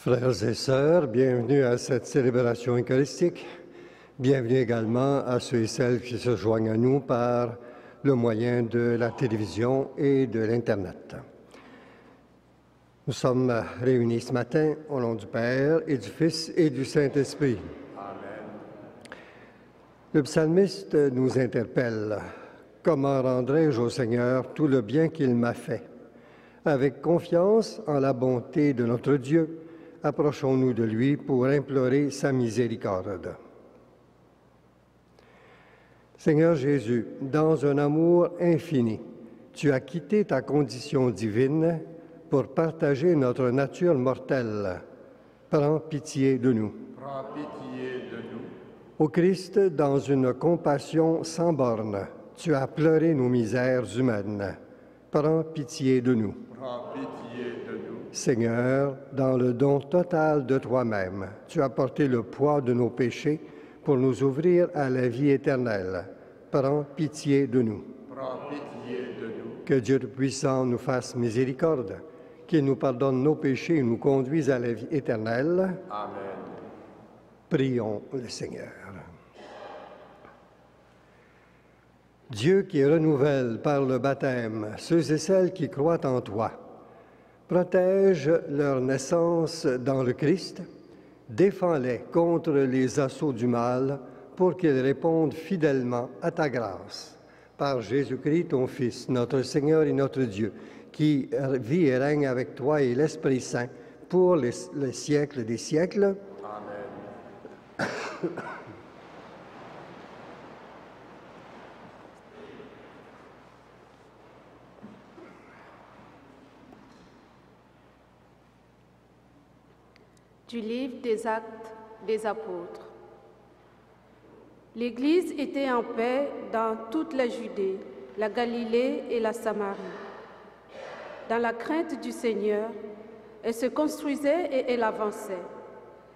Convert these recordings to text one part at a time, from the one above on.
Frères et sœurs, bienvenue à cette célébration eucharistique. Bienvenue également à ceux et celles qui se joignent à nous par le moyen de la télévision et de l'Internet. Nous sommes réunis ce matin au nom du Père et du Fils et du Saint-Esprit. Amen. Le psalmiste nous interpelle. « Comment rendrai-je au Seigneur tout le bien qu'il m'a fait? Avec confiance en la bonté de notre Dieu, approchons-nous de lui pour implorer sa miséricorde. » Seigneur Jésus, dans un amour infini, tu as quitté ta condition divine pour partager notre nature mortelle. Prends pitié de nous. Prends pitié de nous. Ô Christ, dans une compassion sans borne, tu as pleuré nos misères humaines. Prends pitié de nous. Prends pitié de nous. Seigneur, dans le don total de toi-même, tu as porté le poids de nos péchés pour nous ouvrir à la vie éternelle. Prends pitié de nous. Prends pitié de nous. Que Dieu Tout-Puissant nous fasse miséricorde, qu'il nous pardonne nos péchés et nous conduise à la vie éternelle. Amen. Prions le Seigneur. Dieu qui renouvelle par le baptême ceux et celles qui croient en toi, protège leur naissance dans le Christ, défends-les contre les assauts du mal pour qu'ils répondent fidèlement à ta grâce. Par Jésus-Christ, ton Fils, notre Seigneur et notre Dieu, qui vit et règne avec toi et l'Esprit Saint pour les siècles des siècles. Amen. Du livre des Actes des Apôtres. L'Église était en paix dans toute la Judée, la Galilée et la Samarie. Dans la crainte du Seigneur, elle se construisait et elle avançait.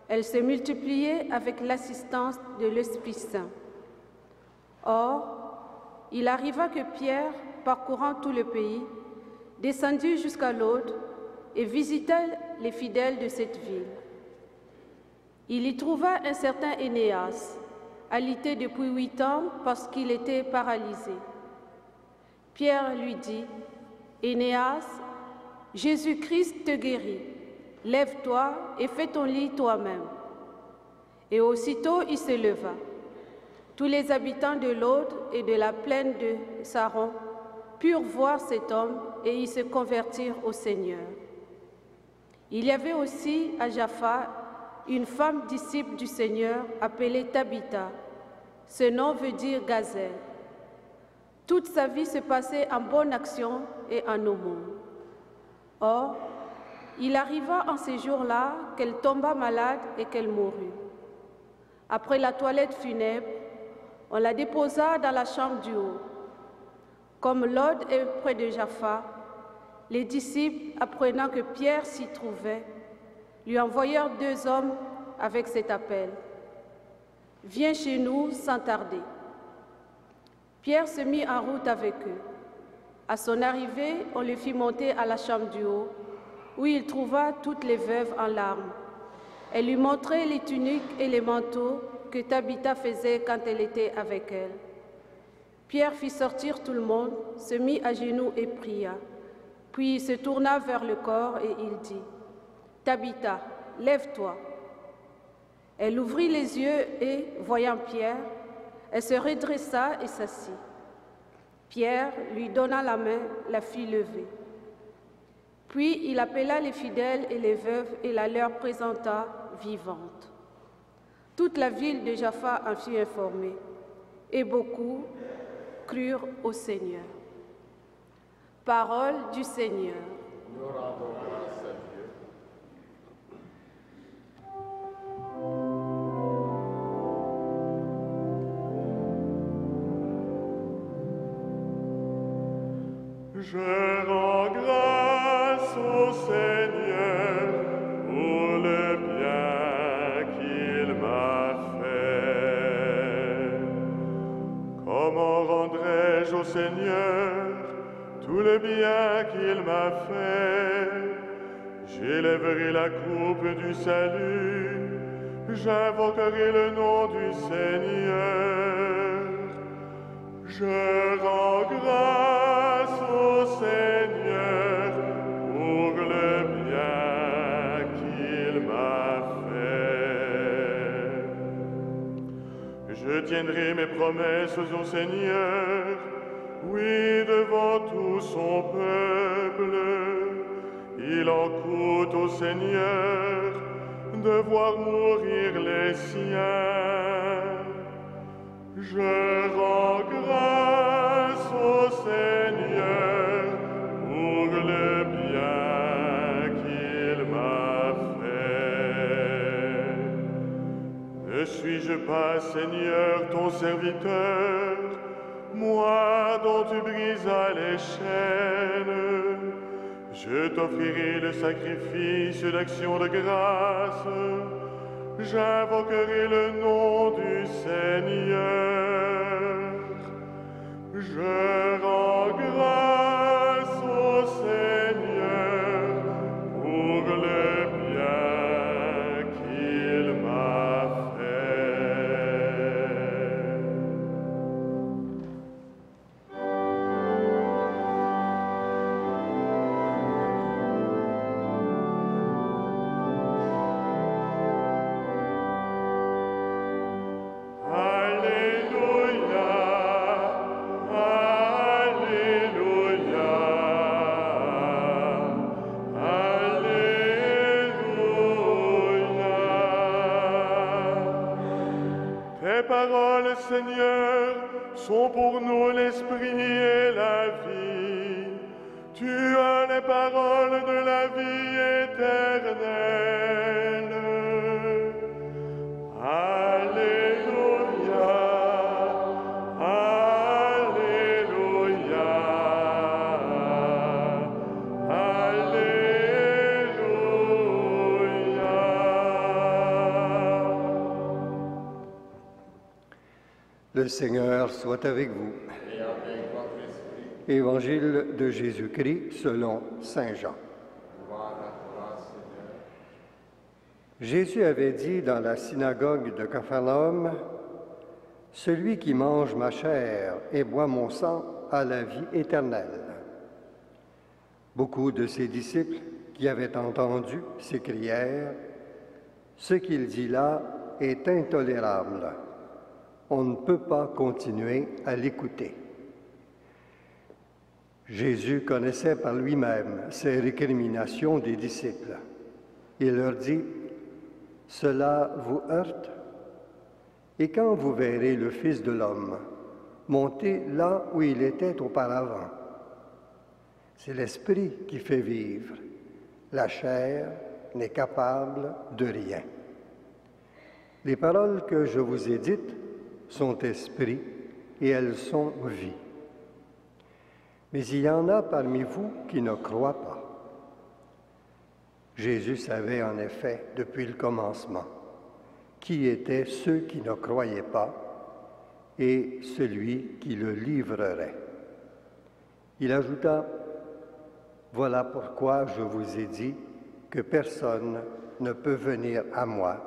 Elle se multipliait avec l'assistance de l'Esprit Saint. Or, il arriva que Pierre, parcourant tout le pays, descendit jusqu'à Lod et visita les fidèles de cette ville. Il y trouva un certain Énéas, alité depuis 8 ans parce qu'il était paralysé. Pierre lui dit, « Énéas, Jésus-Christ te guérit. Lève-toi et fais ton lit toi-même. » Et aussitôt il se leva. Tous les habitants de Lod et de la plaine de Saron purent voir cet homme et ils se convertirent au Seigneur. Il y avait aussi à Jaffa une femme disciple du Seigneur appelée Tabitha. Ce nom veut dire gazelle. Toute sa vie se passait en bonne action et en aumône. Or, il arriva en ces jours-là qu'elle tomba malade et qu'elle mourut. Après la toilette funèbre, on la déposa dans la chambre du haut. Comme Lod est près de Jaffa, les disciples, apprenant que Pierre s'y trouvait, lui envoyèrent 2 hommes avec cet appel. « Viens chez nous sans tarder. » Pierre se mit en route avec eux. À son arrivée, on le fit monter à la chambre du haut, où il trouva toutes les veuves en larmes. Elle lui montrait les tuniques et les manteaux que Tabitha faisait quand elle était avec elle. Pierre fit sortir tout le monde, se mit à genoux et pria. Puis il se tourna vers le corps et il dit, « Tabitha, lève-toi. » Elle ouvrit les yeux et, voyant Pierre, elle se redressa et s'assit. Pierre lui donna la main, la fit lever. Puis il appela les fidèles et les veuves et la leur présenta vivante. Toute la ville de Jaffa en fut informée, et beaucoup crurent au Seigneur. Parole du Seigneur. Nous rendons grâce à Dieu. Je rends grâce au Seigneur pour le bien qu'il m'a fait. Comment rendrai-je au Seigneur tout le bien qu'il m'a fait? J'élèverai la coupe du salut, j'invoquerai le nom du Seigneur. Je rends grâce au Seigneur pour le bien qu'il m'a fait. Je tiendrai mes promesses au Seigneur, oui, devant tout son peuple. Il en coûte au Seigneur de voir mourir les siens. Je rends grâce au Seigneur pour le bien qu'il m'a fait. Ne suis-je pas, Seigneur, ton serviteur, moi dont tu brisas les chaînes? Je t'offrirai le sacrifice d'action de grâce. J'invoquerai le nom du Seigneur. Je rends grâce au Seigneur pour le bien qu'il m'a fait. Paroles, Seigneur, sont pour nous l'esprit et la vie. Tu as les paroles de la vie éternelle. Alléluia, Alléluia, Alléluia. Le Seigneur soit avec vous. Et avec votre esprit, Évangile de Jésus-Christ selon Saint Jean. gloire à toi, Seigneur. Jésus avait dit dans la synagogue de Capharnaüm, « Celui qui mange ma chair et boit mon sang a la vie éternelle. » Beaucoup de ses disciples qui avaient entendu s'écrièrent, « Ce qu'il dit là est intolérable. On ne peut pas continuer à l'écouter. » Jésus connaissait par lui-même ces récriminations des disciples. Il leur dit, « Cela vous heurte? Et quand vous verrez le Fils de l'homme monter là où il était auparavant? C'est l'Esprit qui fait vivre. La chair n'est capable de rien. Les paroles que je vous ai dites sont esprit et elles sont vie. Mais il y en a parmi vous qui ne croient pas. » Jésus savait en effet depuis le commencement qui étaient ceux qui ne croyaient pas et celui qui le livrerait. Il ajouta, « Voilà pourquoi je vous ai dit que personne ne peut venir à moi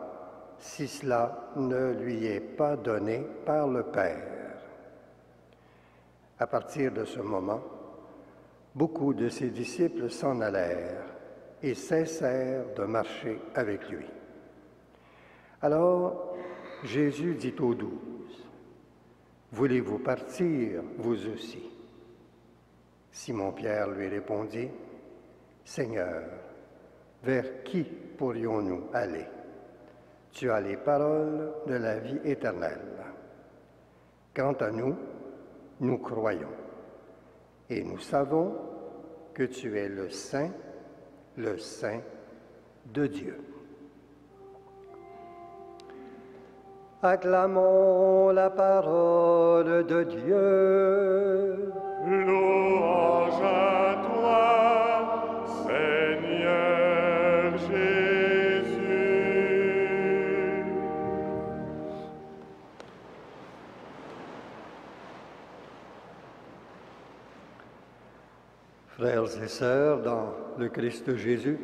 si cela ne lui est pas donné par le Père. » À partir de ce moment, beaucoup de ses disciples s'en allèrent et cessèrent de marcher avec lui. Alors Jésus dit aux 12, « Voulez-vous partir, vous aussi? » Simon-Pierre lui répondit, « Seigneur, vers qui pourrions-nous aller? Tu as les paroles de la vie éternelle. Quant à nous, nous croyons, et nous savons que tu es le Saint de Dieu. » Acclamons la parole de Dieu. Louange à toi, Seigneur Jésus. Frères et sœurs, dans le Christ Jésus,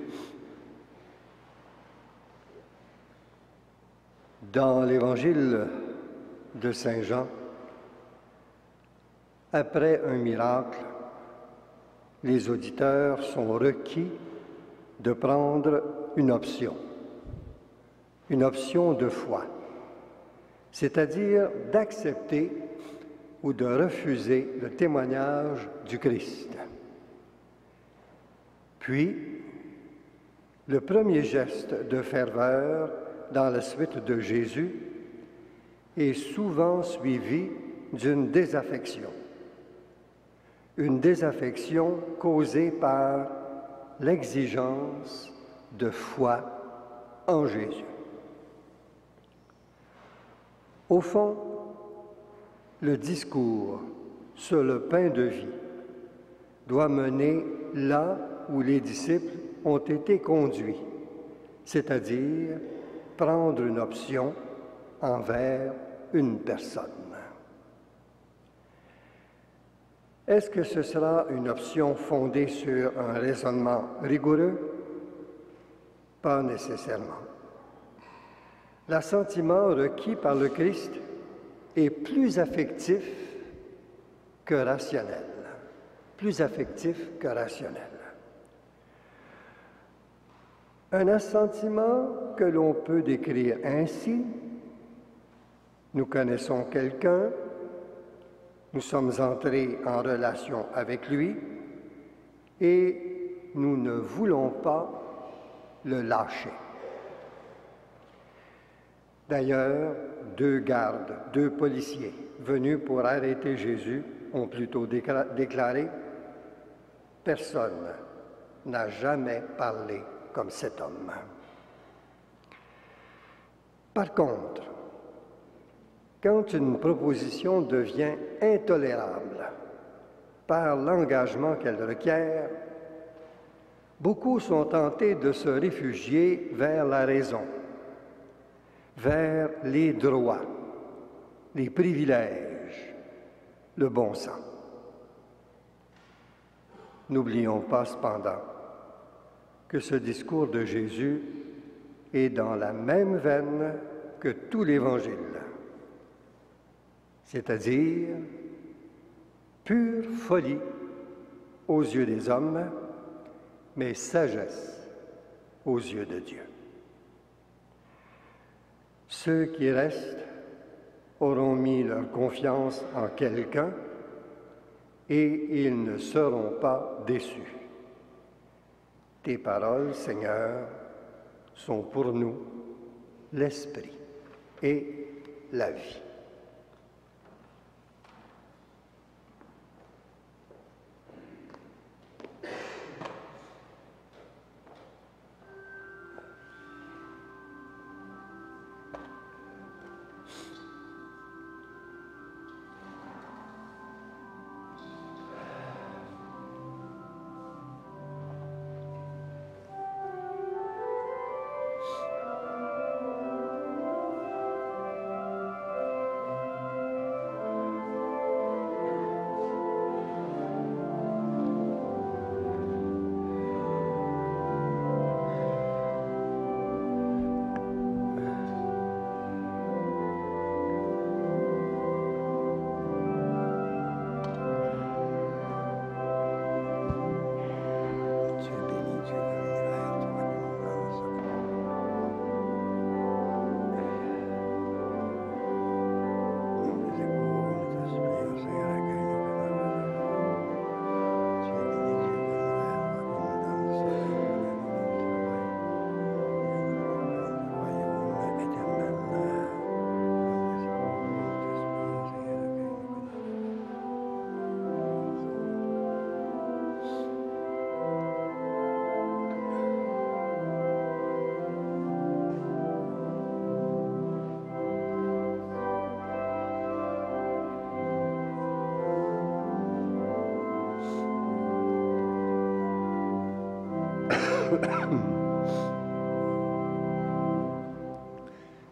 Dans l'Évangile de Saint Jean, après un miracle, les auditeurs sont requis de prendre une option de foi, c'est-à-dire d'accepter ou de refuser le témoignage du Christ. Puis, le premier geste de ferveur dans la suite de Jésus est souvent suivi d'une désaffection. Une désaffection causée par l'exigence de foi en Jésus. Au fond, le discours sur le pain de vie doit mener là où les disciples ont été conduits, c'est-à-dire prendre une option envers une personne. Est-ce que ce sera une option fondée sur un raisonnement rigoureux? Pas nécessairement. L'assentiment requis par le Christ est plus affectif que rationnel. Plus affectif que rationnel. Un assentiment que l'on peut décrire ainsi: nous connaissons quelqu'un, nous sommes entrés en relation avec lui et nous ne voulons pas le lâcher. D'ailleurs, 2 gardes, 2 policiers venus pour arrêter Jésus ont plutôt déclaré « Personne n'a jamais parlé comme cet homme ». Par contre, quand une proposition devient intolérable par l'engagement qu'elle requiert, beaucoup sont tentés de se réfugier vers la raison, vers les droits, les privilèges, le bon sens. N'oublions pas cependant que ce discours de Jésus est dans la même veine que tout l'Évangile, c'est-à-dire pure folie aux yeux des hommes, mais sagesse aux yeux de Dieu. Ceux qui restent auront mis leur confiance en quelqu'un et ils ne seront pas déçus. Tes paroles, Seigneur, sont pour nous l'esprit et la vie.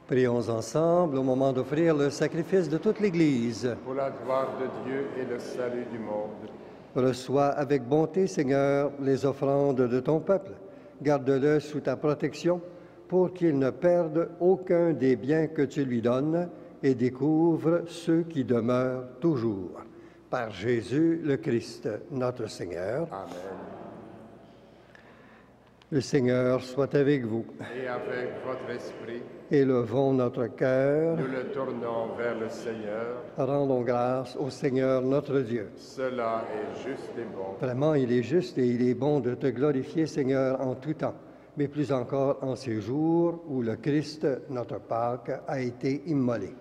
Prions ensemble au moment d'offrir le sacrifice de toute l'Église. Pour la gloire de Dieu et le salut du monde. Reçois avec bonté, Seigneur, les offrandes de ton peuple. Garde-le sous ta protection pour qu'il ne perde aucun des biens que tu lui donnes et découvre ceux qui demeurent toujours. Par Jésus le Christ, notre Seigneur. Amen. Le Seigneur soit avec vous. Et avec votre esprit, Élevons notre cœur. nous le tournons vers le Seigneur. Rendons grâce au Seigneur notre Dieu. Cela est juste et bon. Vraiment, il est juste et il est bon de te glorifier, Seigneur, en tout temps, mais plus encore en ces jours où le Christ, notre Pâque, a été immolé.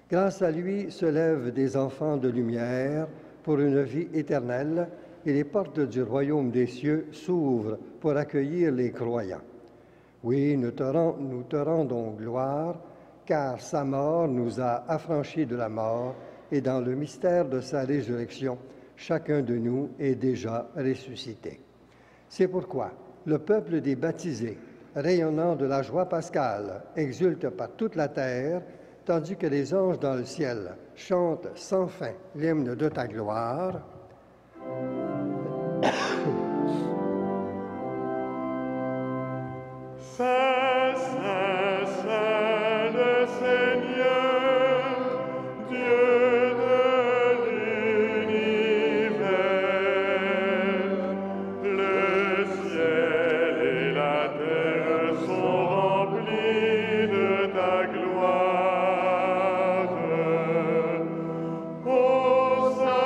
Grâce à lui se lèvent des enfants de lumière pour une vie éternelle et les portes du royaume des cieux s'ouvrent pour accueillir les croyants. Oui, nous te rendons gloire, car sa mort nous a affranchis de la mort et dans le mystère de sa résurrection, chacun de nous est déjà ressuscité. C'est pourquoi le peuple des baptisés, rayonnant de la joie pascale, exulte par toute la terre, tandis que les anges dans le ciel chantent sans fin l'hymne de ta gloire. Saint, Saint, Saint le Seigneur, Dieu de l'univers, le ciel et la terre sont remplis de ta gloire. Hosanna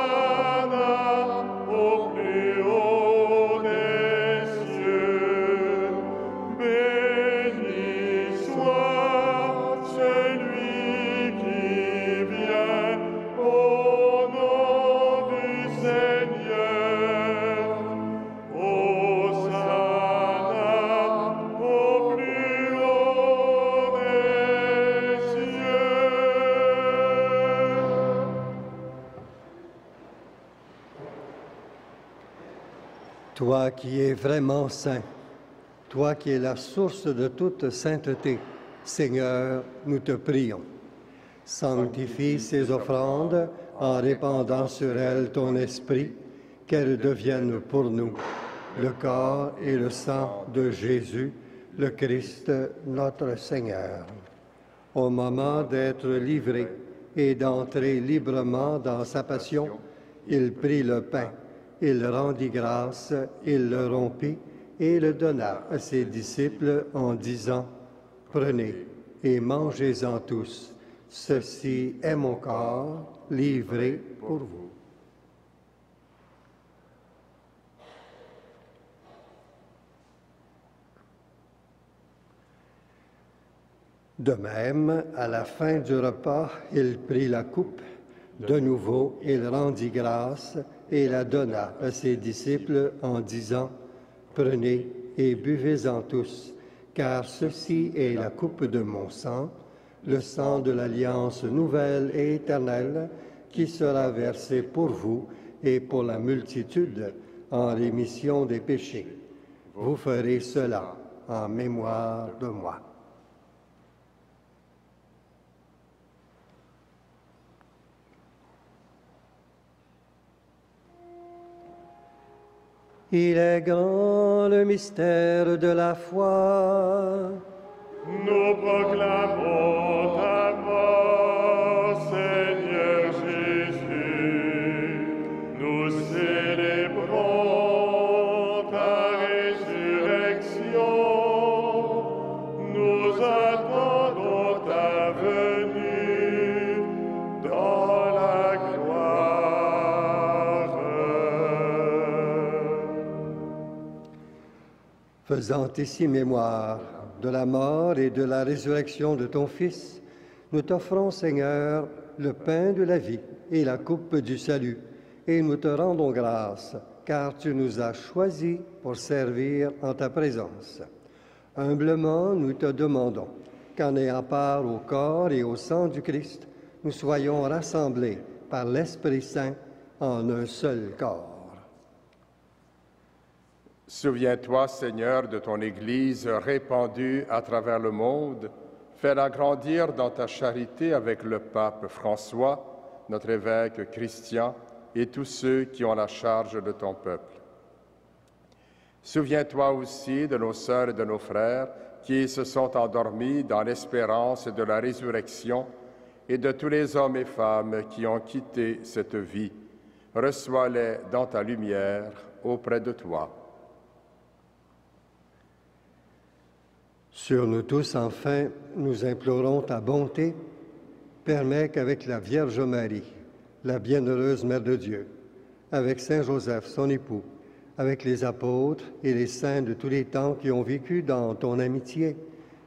au plus haut des cieux. Béni soit celui qui vient au nom du Seigneur. Hosanna au plus haut des cieux. Toi qui es vraiment saint, toi qui es la source de toute sainteté, Seigneur, nous te prions. Sanctifie ces offrandes en répandant sur elles ton esprit, qu'elles deviennent pour nous le corps et le sang de Jésus, le Christ, notre Seigneur. Au moment d'être livré et d'entrer librement dans sa passion, il prit le pain, il rendit grâce, il le rompit et le donna à ses disciples en disant, « Prenez et mangez-en tous, ceci est mon corps livré pour vous. » De même, à la fin du repas, il prit la coupe. De nouveau, il rendit grâce et la donna à ses disciples en disant, « Prenez et buvez-en tous, car ceci est la coupe de mon sang, le sang de l'alliance nouvelle et éternelle, qui sera versé pour vous et pour la multitude en rémission des péchés. Vous ferez cela en mémoire de moi. » Il est grand le mystère de la foi. Nous proclamons ta mort, Seigneur Jésus. Nous célébrons ta résurrection. Nous attendons ta venue dans la gloire. Faisant ici mémoire de la mort et de la résurrection de ton Fils, nous t'offrons, Seigneur, le pain de la vie et la coupe du salut, et nous te rendons grâce, car tu nous as choisis pour servir en ta présence. Humblement, nous te demandons qu'en ayant part au corps et au sang du Christ, nous soyons rassemblés par l'Esprit Saint en un seul corps. Souviens-toi, Seigneur, de ton Église répandue à travers le monde. Fais-la grandir dans ta charité avec le pape François, notre évêque Christian et tous ceux qui ont la charge de ton peuple. Souviens-toi aussi de nos sœurs et de nos frères qui se sont endormis dans l'espérance de la résurrection, et de tous les hommes et femmes qui ont quitté cette vie. Reçois-les dans ta lumière auprès de toi. Sur nous tous, enfin, nous implorons ta bonté. Permets qu'avec la Vierge Marie, la bienheureuse Mère de Dieu, avec Saint Joseph, son époux, avec les apôtres et les saints de tous les temps qui ont vécu dans ton amitié,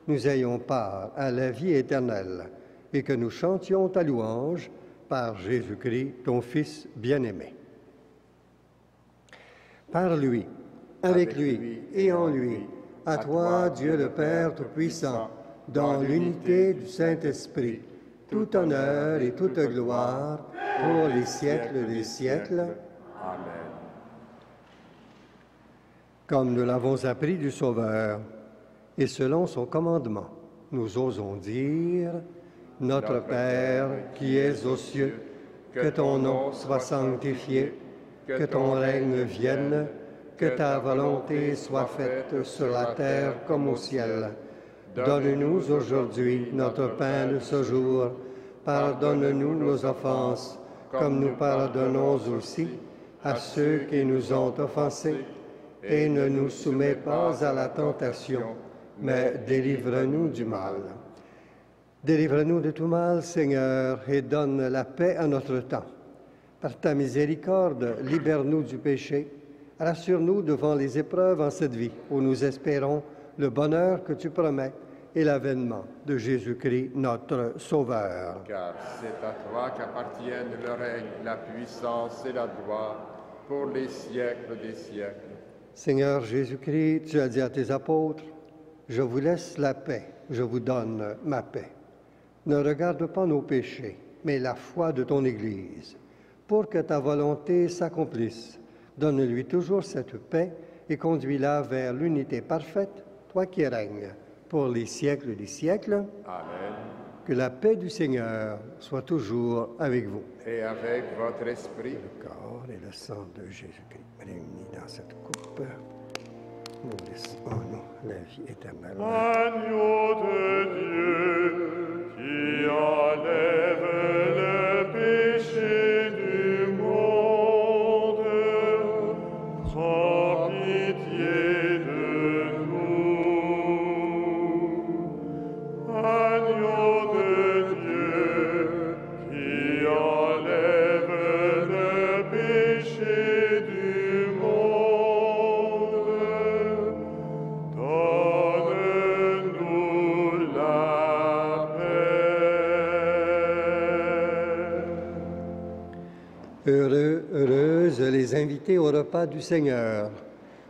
nous ayons part à la vie éternelle et que nous chantions ta louange par Jésus-Christ, ton Fils bien-aimé. Par lui, avec lui et en lui, à toi, Dieu le Père Tout-Puissant, dans l'unité du Saint-Esprit, tout honneur et toute gloire pour les siècles des siècles. Amen. Comme nous l'avons appris du Sauveur, et selon son commandement, nous osons dire: Notre Père qui es aux cieux, que ton nom soit sanctifié, que ton règne vienne, que ta volonté soit faite sur la terre comme au ciel. Donne-nous aujourd'hui notre pain de ce jour. Pardonne-nous nos offenses, comme nous pardonnons aussi à ceux qui nous ont offensés. Et ne nous soumets pas à la tentation, mais délivre-nous du mal. Délivre-nous de tout mal, Seigneur, et donne la paix à notre temps. Par ta miséricorde, libère-nous du péché. Rassure-nous devant les épreuves en cette vie, où nous espérons le bonheur que tu promets et l'avènement de Jésus-Christ, notre Sauveur. Car c'est à toi qu'appartiennent le règne, la puissance et la gloire pour les siècles des siècles. Seigneur Jésus-Christ, tu as dit à tes apôtres: Je vous laisse la paix, je vous donne ma paix. Ne regarde pas nos péchés, mais la foi de ton Église. Pour que ta volonté s'accomplisse, donne-lui toujours cette paix et conduis-la vers l'unité parfaite, toi qui règnes pour les siècles des siècles. Amen. Que la paix du Seigneur soit toujours avec vous. Et avec votre esprit. Le corps et le sang de Jésus-Christ réunis dans cette coupe, nous laissons en nous la vie éternelle. Agneau de Dieu, qui enlève le péché du monde, prends pitié de nous. Agneau de Dieu, qui enlève le péché du monde, donne-nous la paix. Heureuses les invités au repas du Seigneur.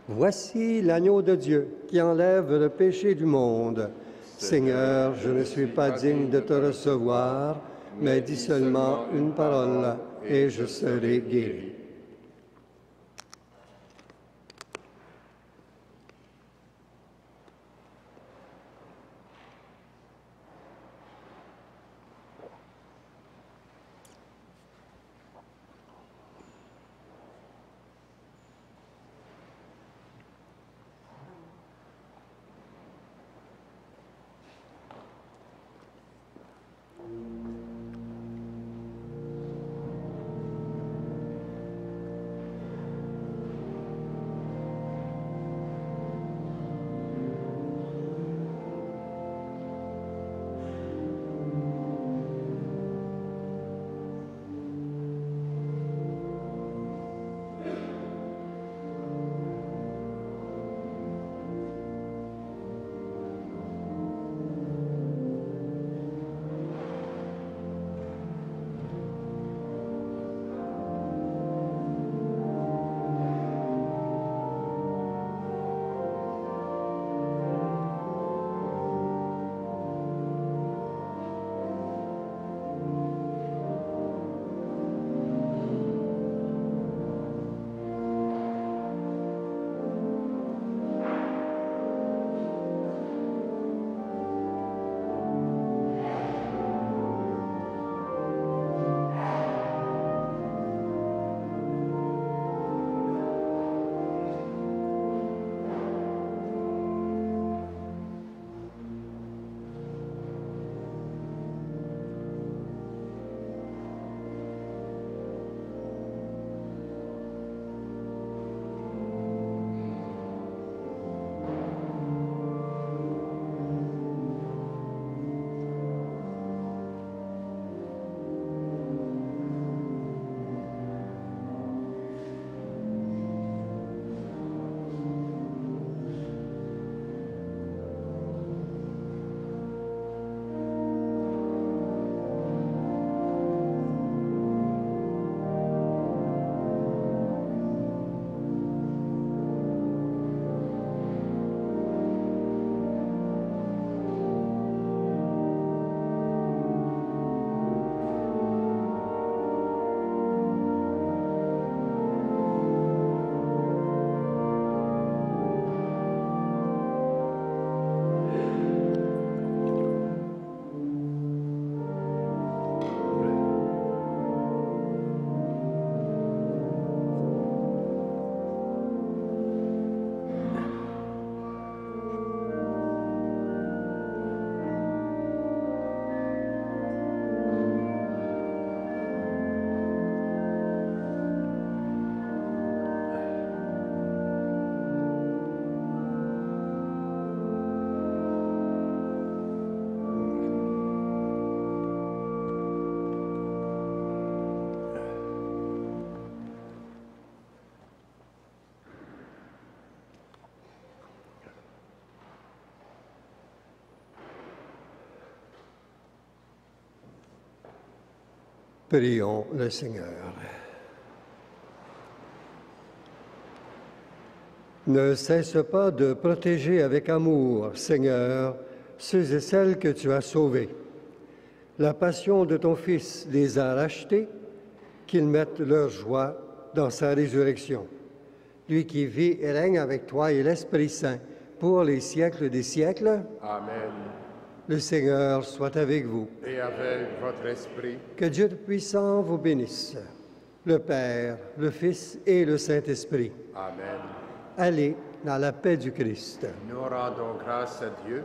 Voici l'agneau de Dieu qui enlève le péché du monde. Seigneur, je ne suis pas digne de te recevoir, mais dis seulement une parole et je serai guéri. Prions le Seigneur. Ne cesse pas de protéger avec amour, Seigneur, ceux et celles que tu as sauvés. La passion de ton Fils les a rachetés, qu'ils mettent leur joie dans sa résurrection. Lui qui vit et règne avec toi et l'Esprit Saint pour les siècles des siècles. Amen. Le Seigneur soit avec vous. Et avec votre esprit. Que Dieu Tout-Puissant vous bénisse, le Père, le Fils et le Saint-Esprit. Amen. Allez dans la paix du Christ. Nous rendons grâce à Dieu.